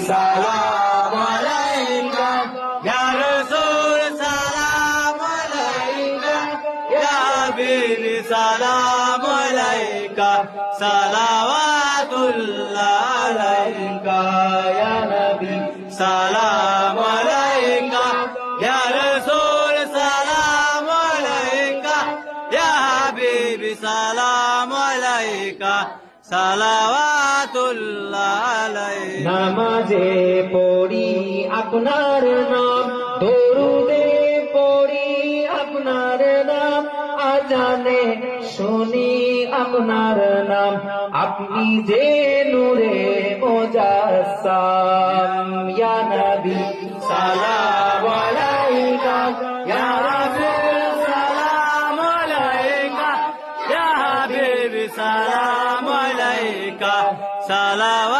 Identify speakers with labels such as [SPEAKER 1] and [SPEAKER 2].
[SPEAKER 1] সালাম আলাইকা ইয়া রাসূল সালাম আলাইকা ইয়া হাবিবি সালাম আলাইকা সালাওয়াতুল্লাহ আলাইকা ইয়া নবী সালাম আলাইকা ইয়া রাসূল সালাম আলাইকা ইয়া হাবিবি সালাম আলাইকা সালাওয়াতুল্লাহ আলাইকা
[SPEAKER 2] নামাজে পড়ি আপনার নাম দরুদে পড়ি আপনার নাম আজানে শুনি আপনার নাম আপনি যে নূরে মুজাসসাম ইয়া নবী সালাম আলাইকা ইয়া রাসূল
[SPEAKER 1] সালাম আলাইকা ইয়া হাবিবি সালাম আলাইকা সালাওয়াতুল্লাহ